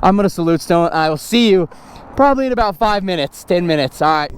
I'm gonna salute Stone. I will see you probably in about 5 minutes, 10 minutes. All right.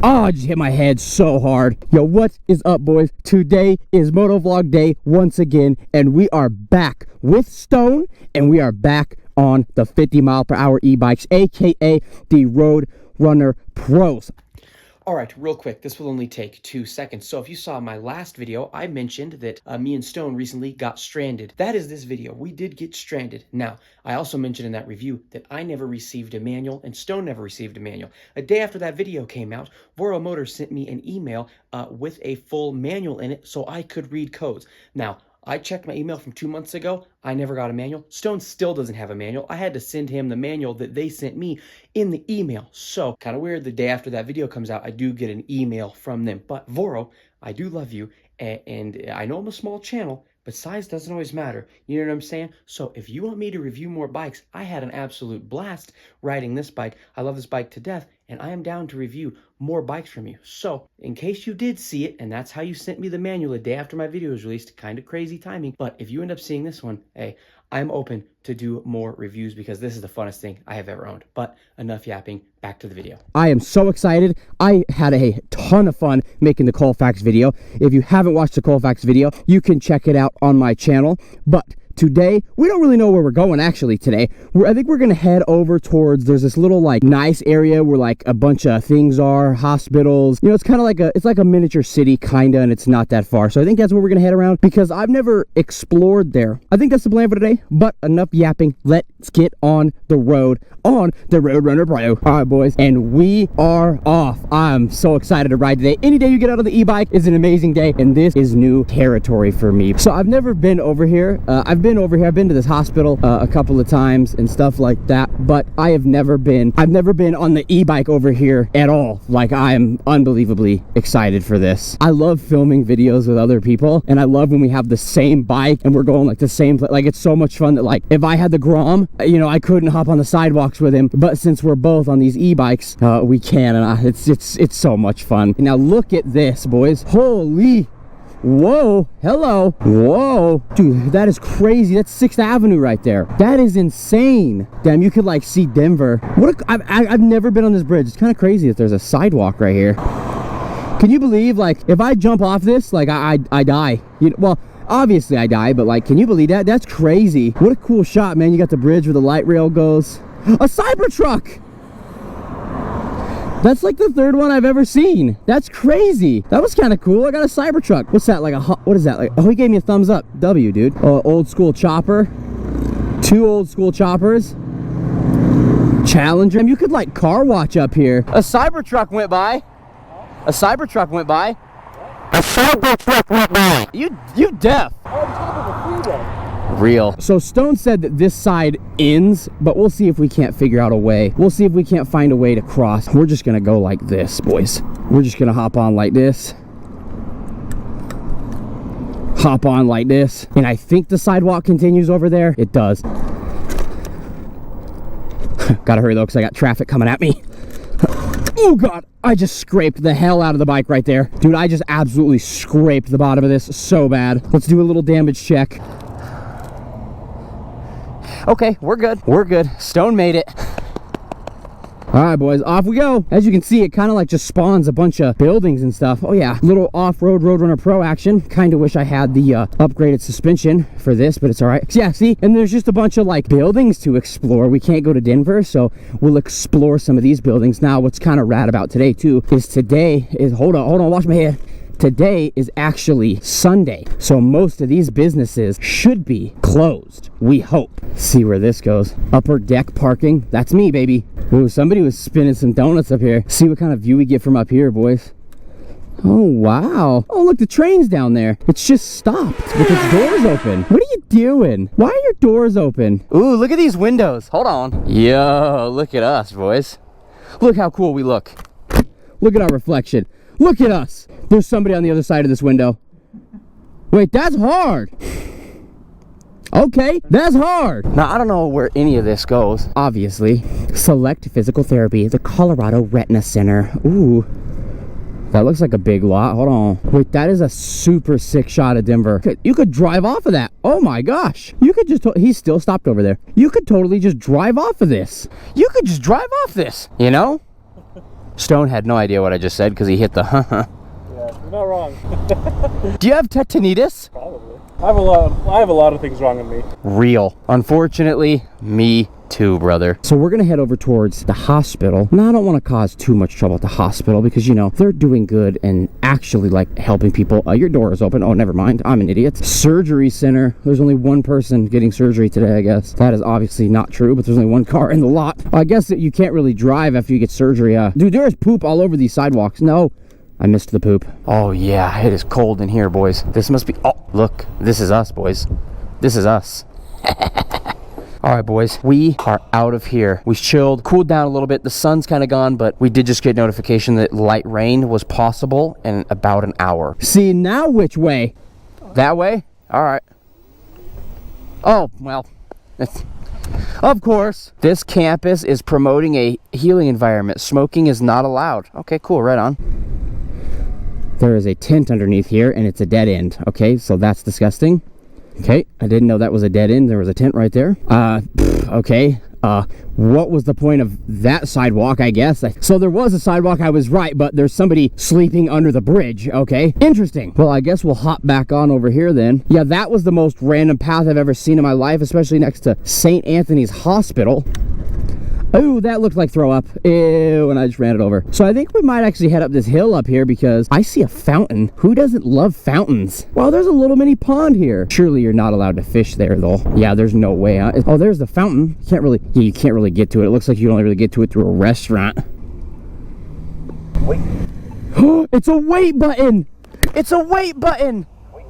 Oh, I just hit my head so hard. Yo, what is up, boys? Today is motovlog day once again, and we are back with Stone, and we are back on the 50-mile-per-hour e-bikes, aka the Roadrunner Pros. All right, real quick, this will only take 2 seconds. So if you saw my last video, I mentioned that me and Stone recently got stranded. That is this video. We did get stranded. Now, I also mentioned in that review that I never received a manual and Stone never received a manual. A day after that video came out, Voro Motors sent me an email with a full manual in it so I could read codes. Now, I checked my email from 2 months ago. I never got a manual. Stone still doesn't have a manual. I had to send him the manual that they sent me in the email. So, kind of weird, the day after that video comes out, I do get an email from them. But Voro, I do love you, and I know I'm a small channel, but size doesn't always matter. You know what I'm saying? So if you want me to review more bikes, I had an absolute blast riding this bike. I love this bike to death, and I am down to review more bikes from you. So in case you did see it, and that's how you sent me the manual a day after my video was released, kind of crazy timing, but if you end up seeing this one, hey, I'm open to do more reviews because this is the funnest thing I have ever owned. But enough yapping, back to the video. I am so excited. I had a ton of fun making the Colfax video. If you haven't watched the Colfax video, you can check it out on my channel. But today, we don't really know where we're going actually today. I think we're gonna head over towards, there's this little like nice area where like a bunch of things are, hospitals. You know, it's kind of like it's like a miniature city kinda, and it's not that far. So I think that's where we're gonna head around because I've never explored there. I think that's the plan for today, but enough yapping. Let's get on the road on the Roadrunner Pro. All right, boys, and we are off. I'm so excited to ride today. Any day you get out on the e-bike is an amazing day, and this is new territory for me. So I've never been over here. I've been to this hospital a couple of times and stuff like that, but I've never been on the e-bike over here at all. Like, I am unbelievably excited for this. I love filming videos with other people, and I love when we have the same bike and we're going like the same place. Like, it's so much fun that like if I had the Grom, you know, I couldn't hop on the sidewalks with him, but since we're both on these e-bikes, we can, and it's so much fun. Now look at this, boys. Holy, whoa, hello, whoa, dude, that is crazy. That's 6th Avenue right there. That is insane. Damn, you could like see Denver. I've never been on this bridge. It's kind of crazy that there's a sidewalk right here. Can you believe, like, if I jump off this, like I die? You know, well, obviously I die, but like, can you believe that? That's crazy. What a cool shot, man. You got the bridge where the light rail goes. A Cybertruck. That's like the 3rd one I've ever seen. That's crazy. That was kind of cool. I got a Cybertruck. What's that? Like a, what is that? Like, oh, he gave me a thumbs up. W, dude. Old school chopper. 2 old school choppers. Challenger. You could like car watch up here. A Cybertruck went by. A Cybertruck went by. A Cybertruck went by. You deaf. On top of a freeway. Real. So Stone said that this side ends, but we'll see if we can't figure out a way. We'll see if we can't find a way to cross. We're just gonna go like this, boys. We're just gonna hop on like this. Hop on like this. And I think the sidewalk continues over there. It does. Gotta hurry though, because I got traffic coming at me. Oh God, I just scraped the hell out of the bike right there. Dude, I just absolutely scraped the bottom of this so bad. Let's do a little damage check. Okay, we're good. We're good. Stone made it. All right, boys, off we go. As you can see, it kind of like just spawns a bunch of buildings and stuff. Oh yeah, little off-road Roadrunner Pro action. Kind of wish I had the upgraded suspension for this, but it's all right. Yeah, see, and there's just a bunch of like buildings to explore. We can't go to Denver, so we'll explore some of these buildings. Now, what's kind of rad about today too is hold on, watch my head. Today is actually Sunday, so most of these businesses should be closed, we hope. See where this goes. Upper deck parking. That's me, baby. Ooh, somebody was spinning some donuts up here. See what kind of view we get from up here, boys. Oh, wow. Oh, look, the train's down there. It's just stopped with its doors open. What are you doing? Why are your doors open? Ooh, look at these windows. Hold on. Yo, look at us, boys. Look how cool we look. Look at our reflection. Look at us. There's somebody on the other side of this window. Wait, that's hard. Okay, that's hard. Now, I don't know where any of this goes. Obviously, select physical therapy, the Colorado Retina Center. Ooh. That looks like a big lot. Hold on. Wait, that is a super sick shot of Denver. You could drive off of that. Oh my gosh. You could just, he's still stopped over there. You could totally just drive off of this. You could just drive off this, you know? Stone had no idea what I just said because he hit the Yeah, you're not wrong. Do you have tetanitis? Probably. I have a lot of things wrong with me. Real. Unfortunately, me too, brother. So we're gonna head over towards the hospital. Now, I don't want to cause too much trouble at the hospital because, you know, they're doing good and actually like helping people. Your door is open. Oh, never mind. I'm an idiot. Surgery center. There's only one person getting surgery today, I guess. That is obviously not true, but there's only one car in the lot. I guess that you can't really drive after you get surgery. Dude, there is poop all over these sidewalks. No. I missed the poop. Oh yeah, it is cold in here, boys. This must be, oh, look, this is us, boys. This is us. All right, boys, we are out of here. We chilled, cooled down a little bit. The sun's kind of gone, but we did just get notification that light rain was possible in about an hour. See, now which way? That way? All right. Oh, well, of course, this campus is promoting a healing environment. Smoking is not allowed. Okay, cool, right on. There is a tent underneath here, and it's a dead end. Okay, so that's disgusting. Okay, I didn't know that was a dead end. There was a tent right there. Okay. What was the point of that sidewalk, I guess? So there was a sidewalk, I was right, but there's somebody sleeping under the bridge. Okay, interesting. Well, I guess we'll hop back on over here then. Yeah, that was the most random path I've ever seen in my life, especially next to St. Anthony's Hospital. Oh, that looked like throw up. Ew, and I just ran it over. So I think we might actually head up this hill up here because I see a fountain. Who doesn't love fountains? Well, there's a little mini pond here. Surely you're not allowed to fish there though. Yeah, there's no way. Oh, there's the fountain. You can't really get to it. It looks like you can only really get to it through a restaurant. Wait. It's a wait button. It's a wait button. Wait.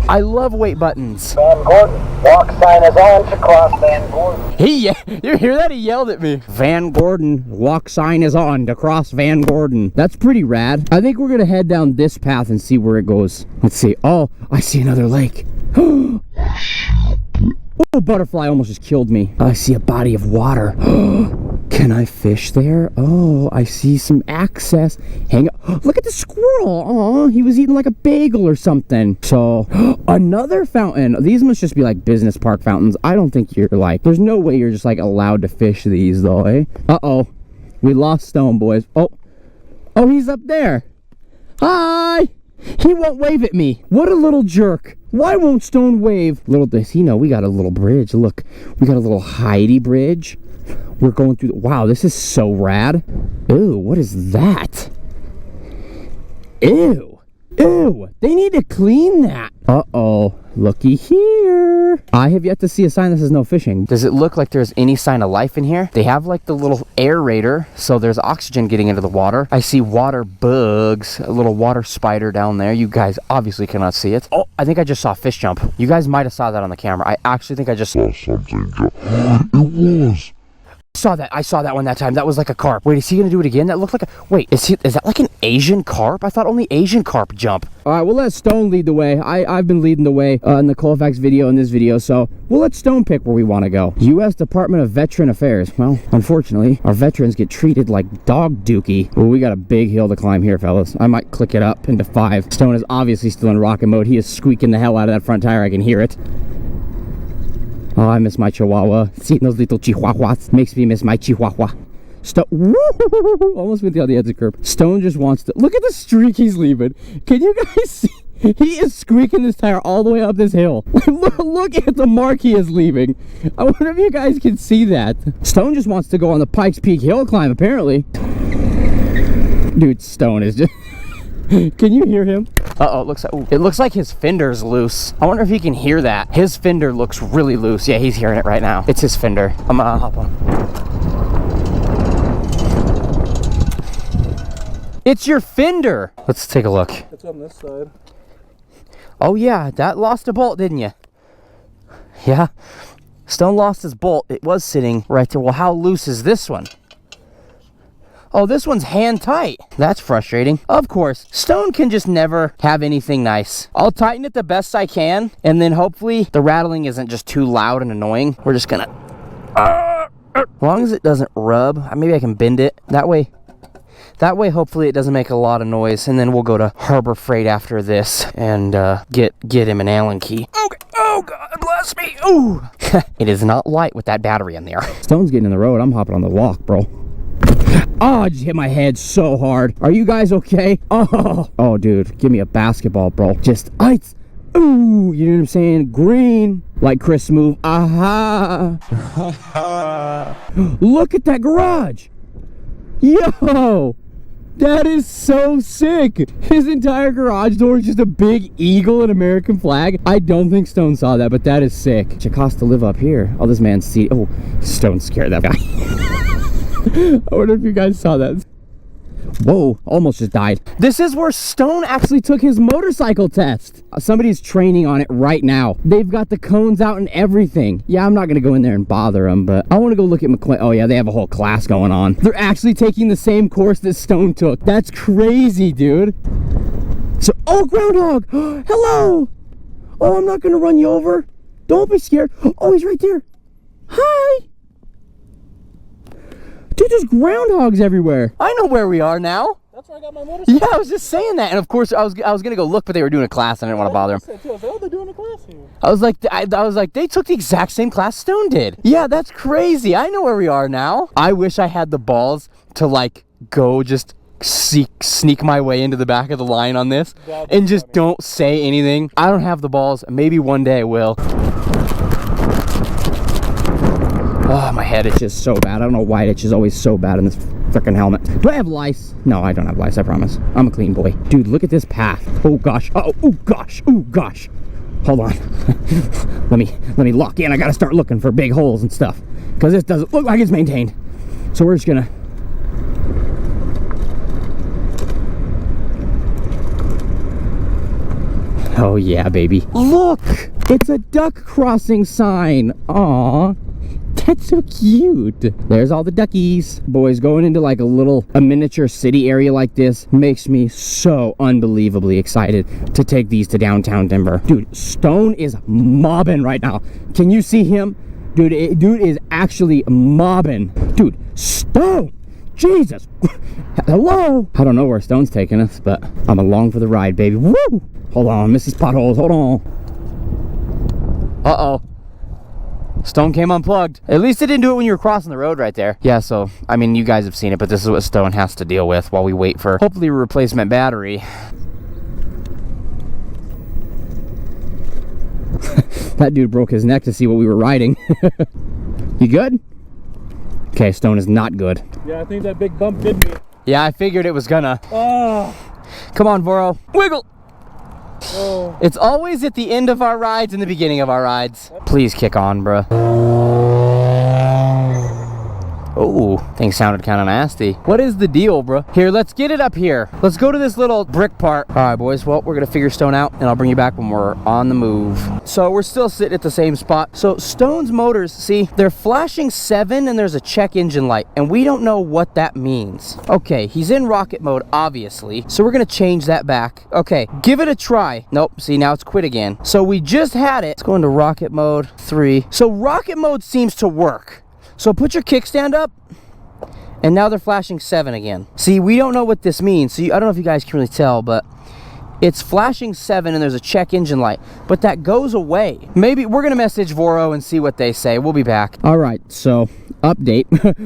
I love wait buttons. Van Gordon, walk sign is on to cross Van Gordon. You hear that? He yelled at me. Van Gordon, walk sign is on to cross Van Gordon. That's pretty rad. I think we're gonna head down this path and see where it goes. Let's see. Oh, I see another lake. Oh, butterfly almost just killed me. I see a body of water. Can I fish there? Oh, I see some access. Hang on. Look at the squirrel. Oh, he was eating like a bagel or something. So, another fountain. These must just be like business park fountains. I don't think you're like, there's no way you're just like allowed to fish these though, eh? Uh-oh. We lost Stone, boys. Oh, he's up there. Hi. He won't wave at me. What a little jerk. Why won't Stone wave? Little does he know, we got a little bridge. Look, we got a little Heidi bridge. We're going through, wow, this is so rad. Ew, what is that? Ew. Ew, they need to clean that. Uh-oh, looky here. I have yet to see a sign that says no fishing. Does it look like there's any sign of life in here? They have like the little aerator, so there's oxygen getting into the water. I see water bugs, a little water spider down there. You guys obviously cannot see it. Oh, I think I just saw a fish jump. You guys might have saw that on the camera. I actually think I just saw something jump. It was. I saw that one that time. That was like a carp. Wait, is he gonna do it again? That looked like a, wait, is that like an Asian carp? I thought only Asian carp jump. All right, we'll let Stone lead the way. I've been leading the way in the Colfax video and this video, so we'll let Stone pick where we want to go. U.S. Department of Veteran Affairs. Well, unfortunately, our veterans get treated like dog dookie. Well, we got a big hill to climb here, fellas. I might click it up into 5. Stone is obviously still in rocket mode. He is squeaking the hell out of that front tire. I can hear it. Oh, I miss my Chihuahua. Seeing those little Chihuahuas makes me miss my Chihuahua. Almost went the other curb. Stone just wants to, look at the streak he's leaving. Can you guys see? He is squeaking this tire all the way up this hill. Look at the mark he is leaving. I wonder if you guys can see that. Stone just wants to go on the Pikes Peak hill climb, apparently. Dude, Stone is just... Can you hear him? Uh-oh, it looks like his fender's loose. I wonder if he can hear that. His fender looks really loose. Yeah, he's hearing it right now. It's his fender. I'm gonna hop on. It's your fender. Let's take a look. It's on this side. Oh yeah, that lost a bolt, didn't you? Yeah. Stone lost his bolt. It was sitting right there. Well, how loose is this one? Oh, this one's hand tight. That's frustrating. Of course, Stone can just never have anything nice. I'll tighten it the best I can, and then hopefully the rattling isn't just too loud and annoying. We're just gonna... As long as it doesn't rub, maybe I can bend it. That way, hopefully it doesn't make a lot of noise. And then we'll go to Harbor Freight after this and get him an Allen key. Okay. Oh, God bless me. Ooh. It is not light with that battery in there. Stone's getting in the road. I'm hopping on the walk, bro. Oh, I just hit my head so hard. Are you guys okay? Oh, dude, give me a basketball, bro. Just ice. Ooh, you know what I'm saying? Green. Like Chris move. Aha. Look at that garage. Yo, that is so sick. His entire garage door is just a big eagle and American flag. I don't think Stone saw that, but that is sick. It costs to live up here. Oh, this man's seat. Oh, Stone scared that guy. I wonder if you guys saw that. Whoa, almost just died. This is where Stone actually took his motorcycle test. Somebody's training on it right now. They've got the cones out and everything. Yeah, I'm not gonna go in there and bother them, but I want to go look at McLean. Oh yeah, they have a whole class going on. They're actually taking the same course that Stone took. That's crazy, dude. So, oh, groundhog. Hello. Oh, I'm not gonna run you over. Don't be scared. Oh, he's right there. Hi. Dude, there's groundhogs everywhere. I know where we are now. That's where I got my motorcycle. Yeah, I was just saying that. And of course, I was gonna go look, but they were doing a class and I didn't want to bother them. I was like, oh, they're doing a class here. I was like, they took the exact same class Stone did. Yeah, that's crazy. I know where we are now. I wish I had the balls to like go just sneak my way into the back of the line on this and just don't say anything. I don't have the balls. Maybe one day I will. Oh, my head itches so bad. I don't know why it itches always so bad in this freaking helmet. Do I have lice? No, I don't have lice, I promise. I'm a clean boy. Dude, look at this path. Oh, gosh. Oh gosh. Oh, gosh. Hold on. let me lock in. I gotta start looking for big holes and stuff because this doesn't look like it's maintained. So we're just gonna... Oh, yeah, baby. Look! It's a duck crossing sign. Aww. That's so cute. There's all the duckies. Boys, going into like a miniature city area like this makes me so unbelievably excited to take these to downtown Denver. Dude, Stone is mobbing right now. Can you see him? Dude, dude is actually mobbing. Dude, Stone! Jesus! Hello! I don't know where Stone's taking us, but I'm along for the ride, baby. Woo! Hold on, Mrs. Potholes, hold on. Uh-oh. Stone came unplugged. At least it didn't do it when you were crossing the road right there. Yeah, so, I mean, you guys have seen it, but this is what Stone has to deal with while we wait for, hopefully, a replacement battery. That dude broke his neck to see what we were riding. You good? Okay, Stone is not good. Yeah, I think that big bump did me. Yeah, I figured it was gonna. Oh. Come on, Voro. Wiggle! Oh. It's always at the end of our rides and the beginning of our rides. Please kick on, bruh. Oh, things sounded kind of nasty. What is the deal, bro? Here, let's get it up here. Let's go to this little brick part. All right, boys. Well, we're going to figure Stone out, and I'll bring you back when we're on the move. So we're still sitting at the same spot. So Stone's motors, see, they're flashing 7, and there's a check engine light, and we don't know what that means. Okay, he's in rocket mode, obviously. So we're going to change that back. Okay, give it a try. Nope, see, now it's quit again. So we just had it. Let's go into rocket mode 3. So rocket mode seems to work. So put your kickstand up, and now they're flashing 7 again. See, we don't know what this means. So I don't know if you guys can really tell, but it's flashing 7 and there's a check engine light, but that goes away. Maybe we're gonna message Voro and see what they say. We'll be back. All right, so update.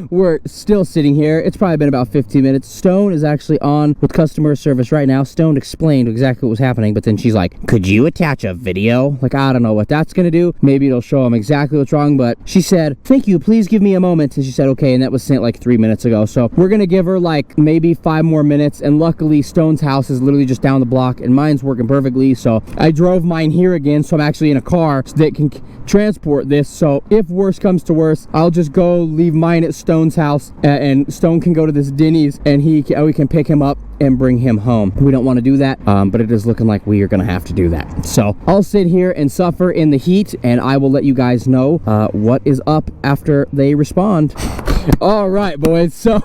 We're still sitting here. It's probably been about 15 minutes. Stone is actually on with customer service right now. Stone explained exactly what was happening, but then she's like, could you attach a video? Like, I don't know what that's gonna do. Maybe it'll show them exactly what's wrong, but she said, thank you, please give me a moment. And she said, okay, and that was sent like 3 minutes ago. So we're gonna give her like maybe 5 more minutes, and luckily Stone's house is literally just down the block, and mine's working perfectly. So I drove mine here again, so I'm actually in a car that can transport this. So if worse comes to worse, I'll just go leave mine at Stone's house, and Stone can go to this Denny's, and we can pick him up and bring him home. We don't want to do that, but it is looking like we are gonna have to do that. So I'll sit here and suffer in the heat, and I will let you guys know what is up after they respond. All right, boys, so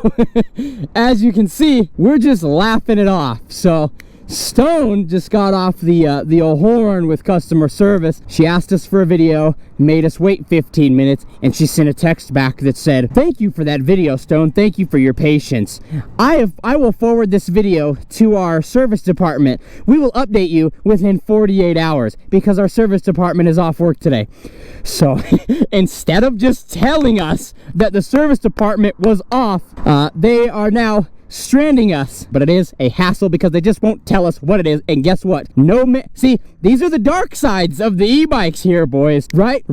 as you can see, we're just laughing it off. So Stone just got off the old horn with customer service. She asked us for a video, made us wait 15 minutes, and she sent a text back that said, "Thank you for that video, Stone. Thank you for your patience. I will forward this video to our service department. We will update you within 48 hours because our service department is off work today." So instead of just telling us that the service department was off, they are now stranding us. But it is a hassle because they just won't tell us what it is. And guess what? See, these are the dark sides of the e-bikes here, boys, right?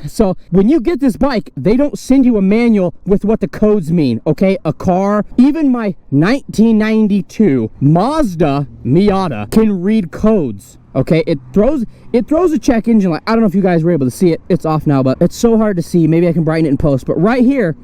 So when you get this bike, they don't send you a manual with what the codes mean, okay? A car, even my 1992 Mazda Miata can read codes. Okay, it throws a check engine light. I don't know if you guys were able to see it. It's off now, but it's so hard to see. Maybe I can brighten it in post. But right here,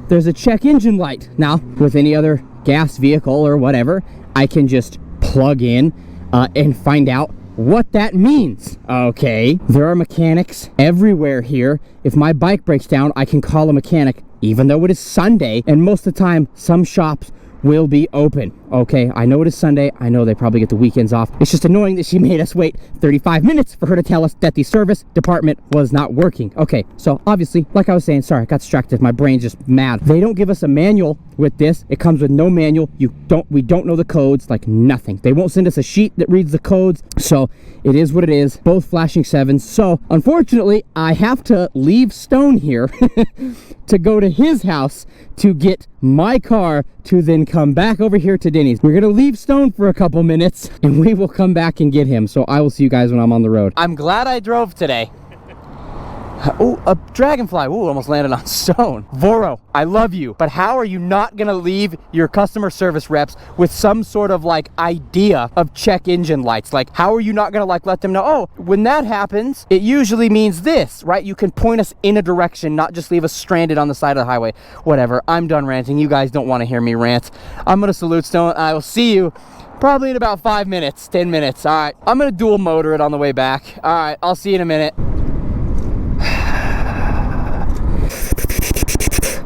there's a check engine light. Now, with any other gas vehicle or whatever, I can just plug in and find out what that means. Okay, there are mechanics everywhere here. If my bike breaks down, I can call a mechanic, even though it is Sunday, and most of the time, some shops will be open. Okay, I know it is Sunday. I know they probably get the weekends off. It's just annoying that she made us wait 35 minutes for her to tell us that the service department was not working. Okay, so obviously, like I was saying, sorry, I got distracted. My brain's just mad. They don't give us a manual with this. It comes with no manual. We don't know the codes, like nothing. They won't send us a sheet that reads the codes. So it is what it is. Both flashing 7s. So unfortunately, I have to leave Stone here to go to his house to get my car to then come back over here to Denny's. We're gonna leave Stone for a couple minutes and we will come back and get him. So I will see you guys when I'm on the road. I'm glad I drove today. Oh, a dragonfly. Ooh, almost landed on Stone. Voro, I love you, but how are you not gonna leave your customer service reps with some sort of like idea of check engine lights? Like, how are you not gonna like let them know, oh, when that happens, it usually means this, right? You can point us in a direction, not just leave us stranded on the side of the highway. Whatever, I'm done ranting. You guys don't wanna hear me rant. I'm gonna salute Stone. I will see you probably in about 5 minutes, 10 minutes. All right, I'm gonna dual motor it on the way back. All right, I'll see you in a minute.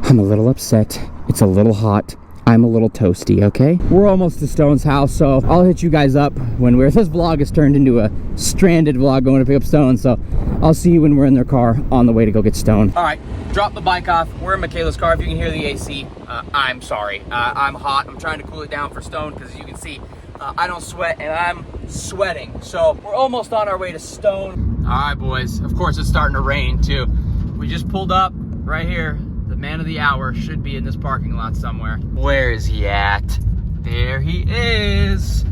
I'm a little upset. It's a little hot. I'm a little toasty, okay? We're almost to Stone's house, so I'll hit you guys up when this vlog has turned into a stranded vlog going to pick up Stone, so I'll see you when we're in their car on the way to go get Stone. All right, drop the bike off. We're in Michaela's car. If you can hear the AC, I'm sorry. I'm hot. I'm trying to cool it down for Stone because as you can see, I don't sweat and I'm sweating. So we're almost on our way to Stone. All right, boys. Of course, it's starting to rain too. We just pulled up right here. The man of the hour should be in this parking lot somewhere. Where is he at? There he is.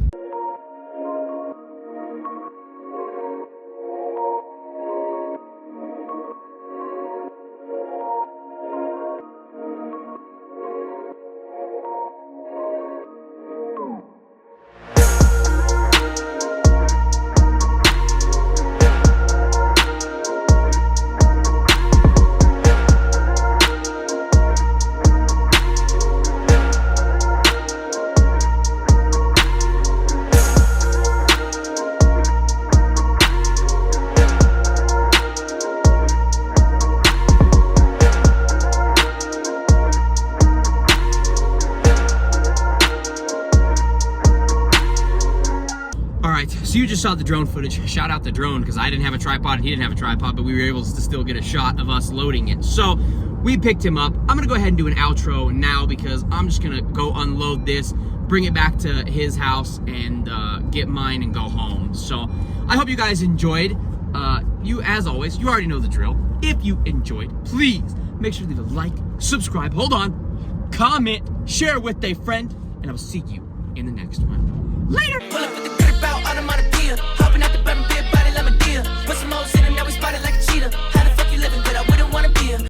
So you just saw the drone footage. Shout out the drone because I didn't have a tripod and he didn't have a tripod, but we were able to still get a shot of us loading it. So we picked him up. I'm gonna go ahead and do an outro now because I'm just gonna go unload this, bring it back to his house and get mine and go home. So I hope you guys enjoyed. You, as always, you already know the drill. If you enjoyed, please make sure to leave a like, subscribe, hold on, comment, share with a friend, and I will see you in the next one. Later! Pull up with the grip out, automatic gear.